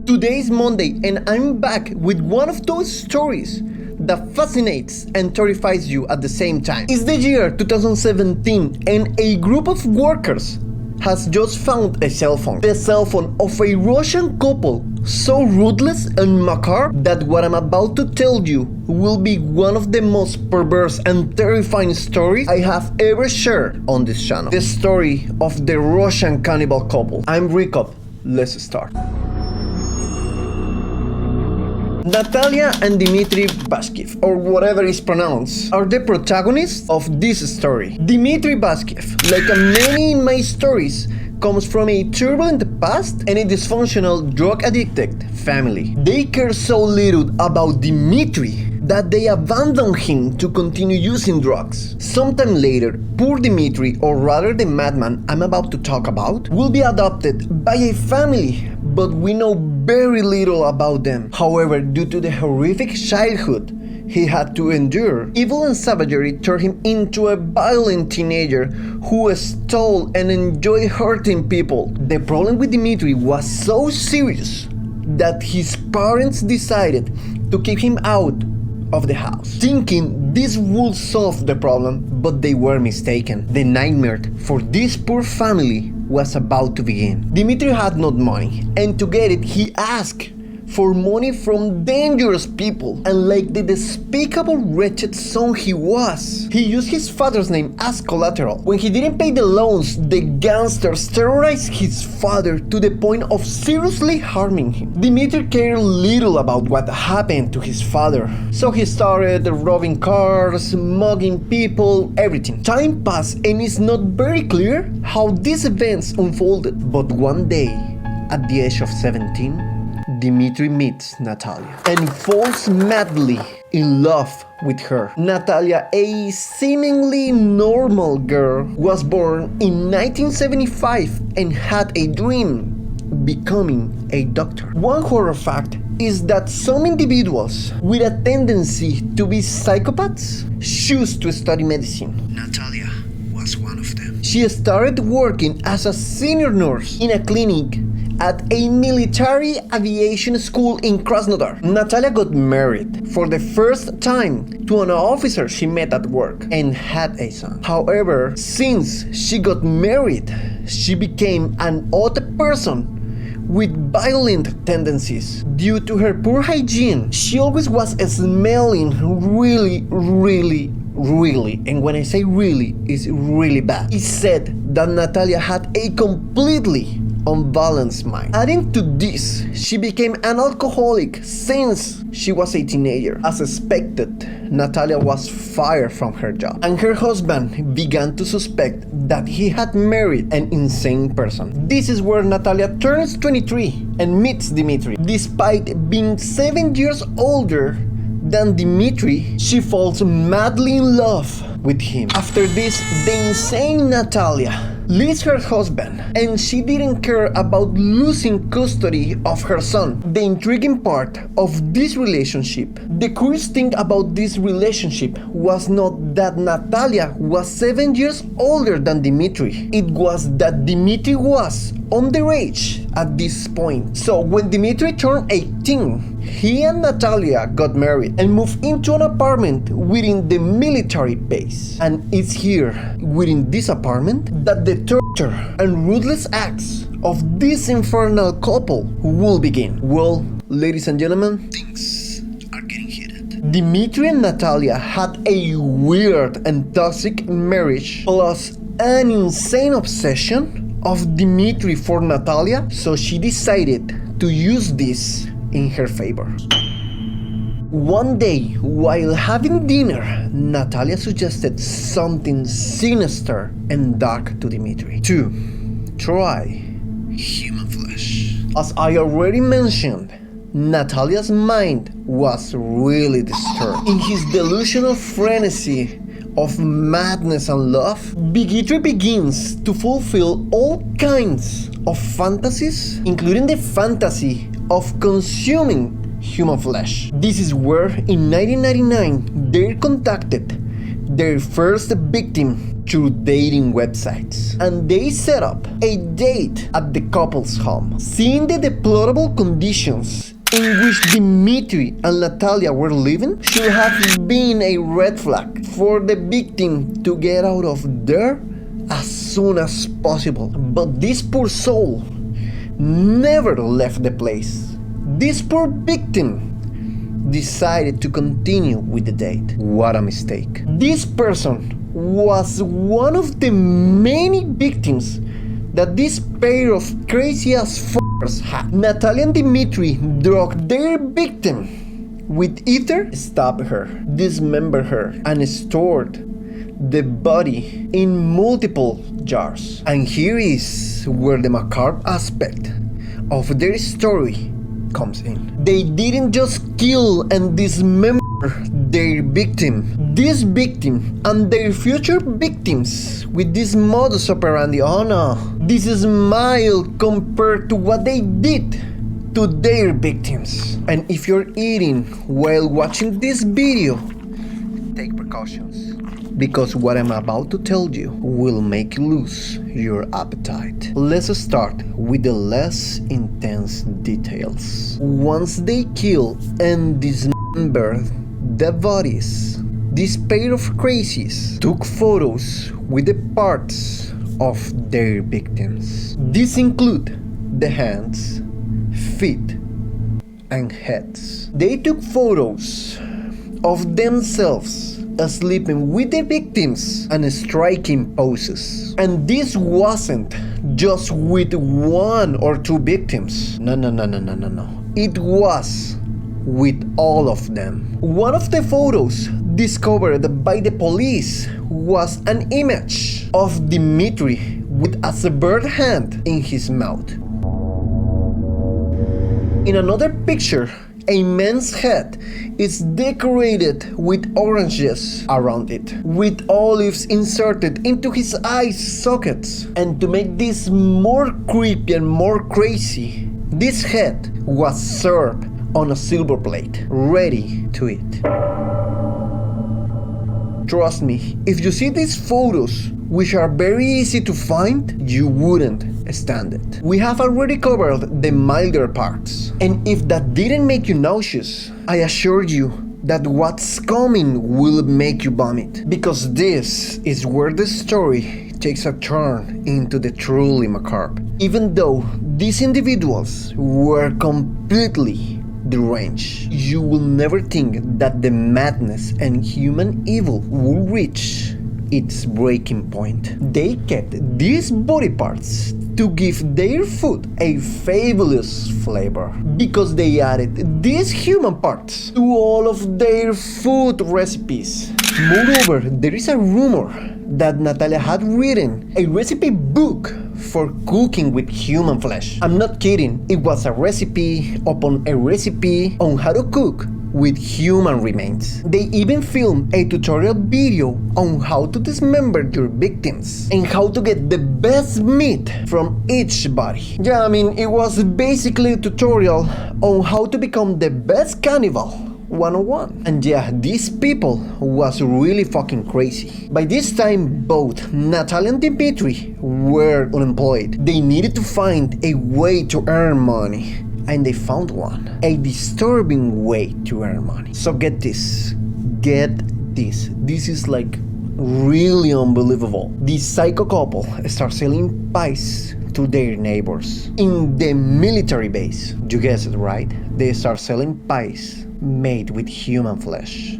Today is Monday and I'm back with one of those stories that fascinates and terrifies you at the same time. It's the year 2017 and a group of workers has just found a cell phone. The cell phone of a Russian couple so ruthless and macabre that what I'm about to tell you will be one of the most perverse and terrifying stories I have ever shared on this channel. The story of the Russian cannibal couple. I'm Ricopt. Let's start. Natalia and Dmitry BAKSHEEV, or whatever is pronounced, are the protagonists of this story. Dmitry BAKSHEEV, like many in my stories, comes from a turbulent past and a dysfunctional drug-addicted family. They care so little about Dmitry that they abandon him to continue using drugs. Sometime later, poor Dmitry, or rather the madman I'm about to talk about, will be adopted by a family, but we know very little about them. However, due to the horrific childhood he had to endure, evil and savagery turned him into a violent teenager who stole and enjoyed hurting people. The problem with Dmitry was so serious that his parents decided to keep him out of the house, thinking this would solve the problem, but they were mistaken. The nightmare for this poor family was about to begin. Dmitry had no money, and to get it, he asked for money from dangerous people, and like the despicable wretched son he was, he used his father's name as collateral. When he didn't pay the loans, the gangsters terrorized his father to the point of seriously harming him. Dmitry cared little about what happened to his father, so he started robbing cars, mugging people, everything. Time passed and it's not very clear how these events unfolded, but one day, at the age of 17, Dmitry meets Natalia and falls madly in love with her. Natalia, a seemingly normal girl, was born in 1975 and had a dream becoming a doctor. One horror fact is that some individuals with a tendency to be psychopaths choose to study medicine. Natalia was one of them. She started working as a senior nurse in a clinic at a military aviation school in Krasnodar. Natalia got married for the first time to an officer she met at work and had a son. However, since she got married, she became an odd person with violent tendencies. Due to her poor hygiene, she always was smelling really, and when I say really, it's really bad. It's said that Natalia had a completely unbalanced mind. Adding to this, she became an alcoholic since she was a teenager. As expected, Natalia was fired from her job, and her husband began to suspect that he had married an insane person. This is where Natalia turns 23 and meets Dmitry. Despite being 7 years older than Dmitry, she falls madly in love with him. After this, the insane Natalia leaves her husband, and she didn't care about losing custody of her son. The intriguing part of this relationship, the curious thing about this relationship was not that Natalia was 7 years older than Dmitry. It was that Dmitry was underage at this point. So when Dmitry turned 18, he and Natalia got married and moved into an apartment within the military base. And it's here, within this apartment, that the torture and ruthless acts of this infernal couple will begin. Well, ladies and gentlemen, things are getting heated. Dmitry and Natalia had a weird and toxic marriage, plus an insane obsession of Dmitry for Natalia, so she decided to use this in her favor. One day, while having dinner, Natalia suggested something sinister and dark to Dmitry: to try human flesh. As I already mentioned, Natalia's mind was really disturbed. In his delusional frenzy of madness and love, Dmitry begins to fulfill all kinds of fantasies, including the fantasy of consuming human flesh. This is where, in 1999, they contacted their first victim through dating websites. And they set up a date at the couple's home. Seeing the deplorable conditions in which Dmitry and Natalia were living should have been a red flag for the victim to get out of there as soon as possible. But this poor soul never left the place. This poor victim decided to continue with the date. What a mistake. This person was one of the many victims that this pair of crazy ass f***ers had. Natalia and Dmitry drugged their victim with ether, stabbed her, dismembered her, and stored the body in multiple jars. And here is where the macabre aspect of their story comes in. They didn't just kill and dismember their victim. This victim and their future victims with this modus operandi. Oh no, this is mild compared to what they did to their victims. And if you're eating while watching this video, take precautions, because what I'm about to tell you will make you lose your appetite. Let's start with the less intense details. Once they kill and dismember the bodies, this pair of crazies took photos with the parts of their victims. These include the hands, feet, and heads. They took photos of themselves sleeping with the victims and striking poses. And this wasn't just with one or two victims. No. It was with all of them. One of the photos discovered by the police was an image of Dmitry with a severed hand in his mouth. In another picture, a man's head is decorated with oranges around it, with olives inserted into his eye sockets. And to make this more creepy and more crazy, this head was served on a silver plate, ready to eat. Trust me, if you see these photos, which are very easy to find, you wouldn't stand it. We have already covered the milder parts, and if that didn't make you nauseous, I assure you that what's coming will make you vomit, because this is where the story takes a turn into the truly macabre. Even though these individuals were completely deranged, you will never think that the madness and human evil will reach its breaking point. They kept these body parts to give their food a fabulous flavor, because they added these human parts to all of their food recipes. Moreover, there is a rumor that Natalia had written a recipe book for cooking with human flesh. I'm not kidding, it was a recipe upon a recipe on how to cook with human remains. They even filmed a tutorial video on how to dismember your victims and how to get the best meat from each body. Yeah, I mean, it was basically a tutorial on how to become the best cannibal 101. And yeah, these people was really fucking crazy. By this time, both Natalia and Dmitry were unemployed. They needed to find a way to earn money, and they found one. A disturbing way to earn money. So get this. This is like really unbelievable. This psycho couple starts selling pies to their neighbors in the military base. You guessed it, right? They start selling pies made with human flesh.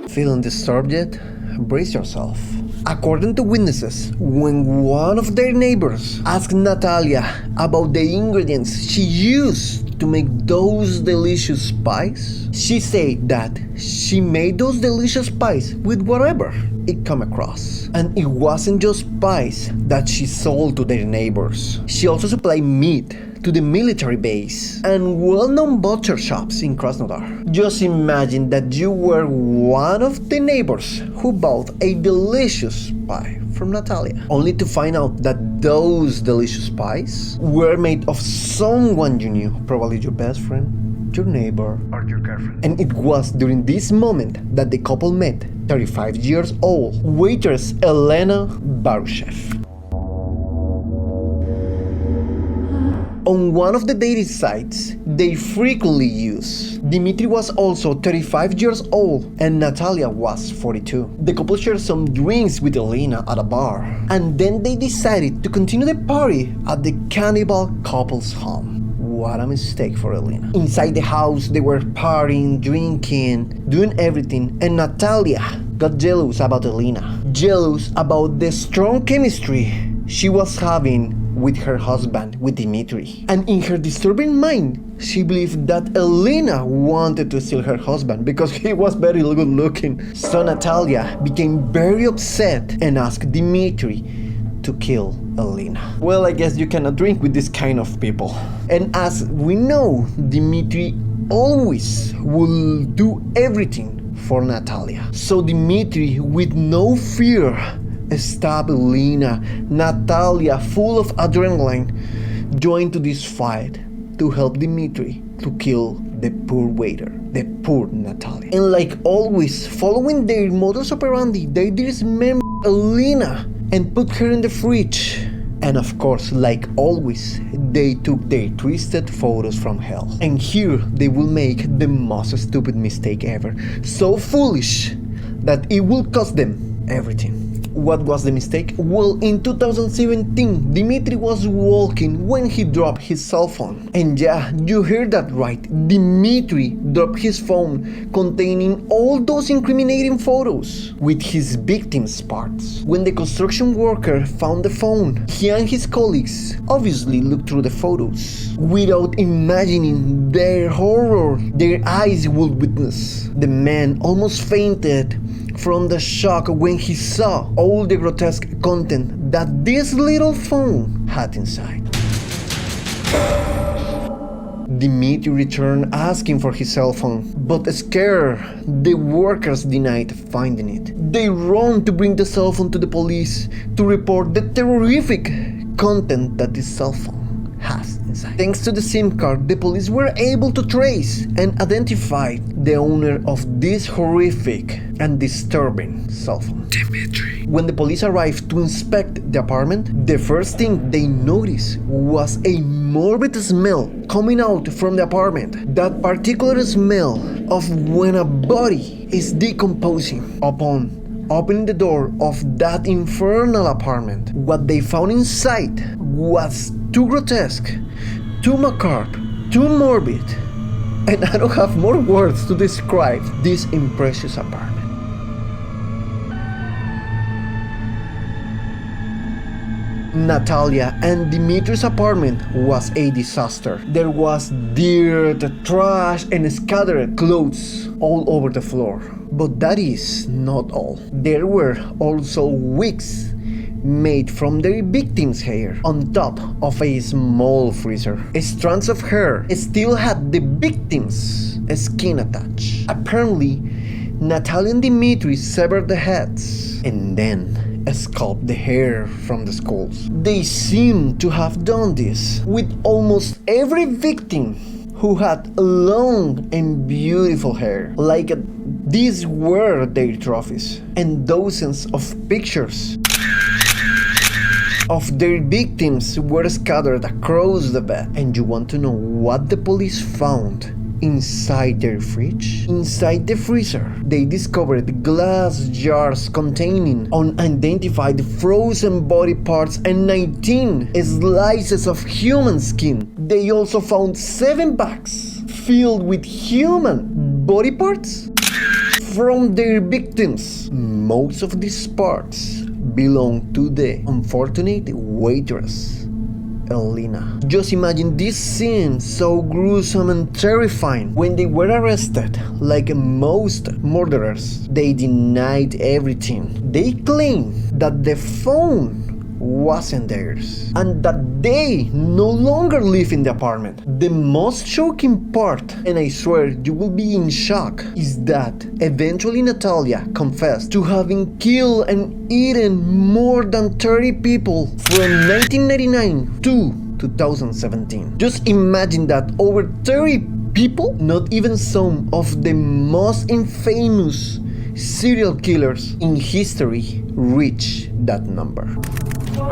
Feeling disturbed yet? Brace yourself. According to witnesses, when one of their neighbors asked Natalia about the ingredients she used to make those delicious pies, she said that she made those delicious pies with whatever it come across. And it wasn't just pies that she sold to their neighbors. She also supplied meat to the military base and well-known butcher shops in Krasnodar. Just imagine that you were one of the neighbors who bought a delicious pie from Natalia, only to find out that those delicious pies were made of someone you knew, probably your best friend. your neighbor, or your girlfriend. And it was during this moment that the couple met 35 years old waitress Elena BAKSHEEV. On one of the dating sites they frequently use. Dmitry was also 35 years old and Natalia was 42. The couple shared some drinks with Elena at a bar, and then they decided to continue the party at the CANNIBAL couple's home. What a mistake for Elena. Inside the house they were partying, drinking, doing everything, and Natalia got jealous about Elena. Jealous about the strong chemistry she was having with her husband, with Dmitry. And in her disturbing mind, she believed that Elena wanted to steal her husband because he was very good looking. So Natalia became very upset and asked Dmitry to kill Elena. Well, I guess you cannot drink with this kind of people. And as we know, Dmitry always will do everything for Natalia. So Dmitry, with no fear, stabbed Elena. Natalia, full of adrenaline, joined to this fight to help Dmitry to kill the poor waiter, the poor Natalia. And like always, following their modus operandi, they dismembered Elena and put her in the fridge. And of course, like always, they took their twisted photos from hell. And here they will make the most stupid mistake ever. So foolish that it will cost them everything. What was the mistake? Well, in 2017, Dmitry was walking when he dropped his cell phone. And yeah, you heard that right. Dmitry dropped his phone containing all those incriminating photos with his victims' parts. When the construction worker found the phone, he and his colleagues obviously looked through the photos without imagining their horror their eyes would witness. The man almost fainted from the shock when he saw all the grotesque content that this little phone had inside. Dmitry returned asking for his cell phone, but scared, the workers denied finding it. They ran to bring the cell phone to the police to report the terrific content that this cell phone has inside. Thanks to the SIM card, the police were able to trace and identify the owner of this horrific and disturbing cell phone, Dmitry. When the police arrived to inspect the apartment, the first thing they noticed was a morbid smell coming out from the apartment. That particular smell of when a body is decomposing. Upon opening the door of that infernal apartment, what they found inside was too grotesque, too macabre, too morbid, and I don't have more words to describe this impressive apartment. Natalia and Dmitry's apartment was a disaster. There was dirt, trash, and scattered clothes all over the floor. But that is not all. There were also wigs made from their victims' hair on top of a small freezer. Strands of hair still had the victims' skin attached. Apparently, Natalia and Dmitry severed the heads and then sculpt the hair from the skulls. They seem to have done this with almost every victim who had long and beautiful hair. Like these were their trophies, and dozens of pictures of their victims were scattered across the bed. And you want to know what the police found inside their fridge? Inside the freezer, they discovered glass jars containing unidentified frozen body parts and 19 slices of human skin. They also found 7 bags filled with human body parts from their victims. Most of these parts belong to the unfortunate waitress, Elena. Just imagine this scene, so gruesome and terrifying. When they were arrested, like most murderers, they denied everything. They claimed that the phone wasn't theirs and that they no longer live in the apartment. The most shocking part, and I swear you will be in shock, is that eventually Natalia confessed to having killed and eaten more than 30 people from 1999 to 2017. Just imagine that, over 30 people. Not even some of the most infamous serial killers in history reach that number.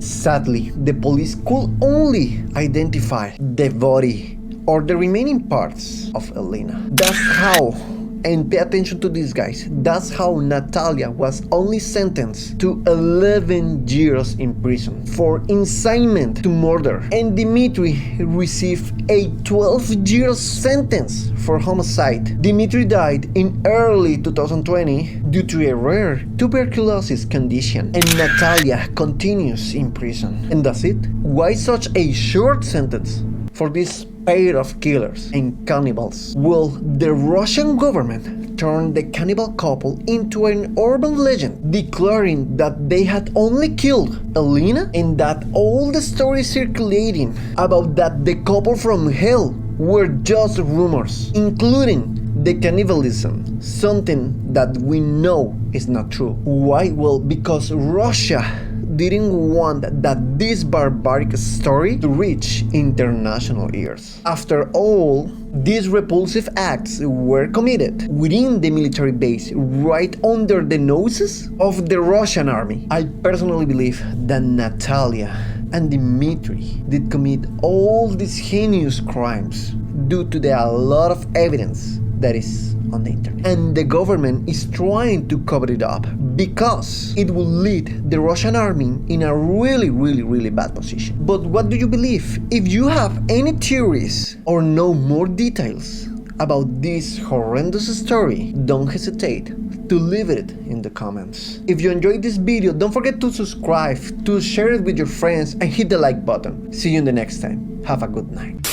Sadly, the police could only identify the body or the remaining parts of Elena. That's how, and pay attention to this, guys, that's how Natalia was only sentenced to 11 years in prison for incitement to murder, and Dmitry received a 12-year sentence for homicide. Dmitry died in early 2020 due to a rare tuberculosis condition, and Natalia continues in prison. And that's it. Why such a short sentence for this pair of killers and cannibals? Well, the Russian government turned the cannibal couple into an urban legend, declaring that they had only killed Elena, and that all the stories circulating about that the couple from hell were just rumors, including the cannibalism, something that we know is not true. Why? Well, because Russia didn't want that this barbaric story to reach international ears. After all, these repulsive acts were committed within the military base, right under the noses of the Russian army. I personally believe that Natalia and Dmitry did commit all these heinous crimes due to a lot of evidence that is on the internet, and the government is trying to cover it up because it will lead the Russian army in a really bad position. But what do you believe? If you have any theories or know more details about this horrendous story, don't hesitate to leave it in the comments. If you enjoyed this video, don't forget to subscribe, to share it with your friends, and hit the like button. See you in the next time. Have a good night.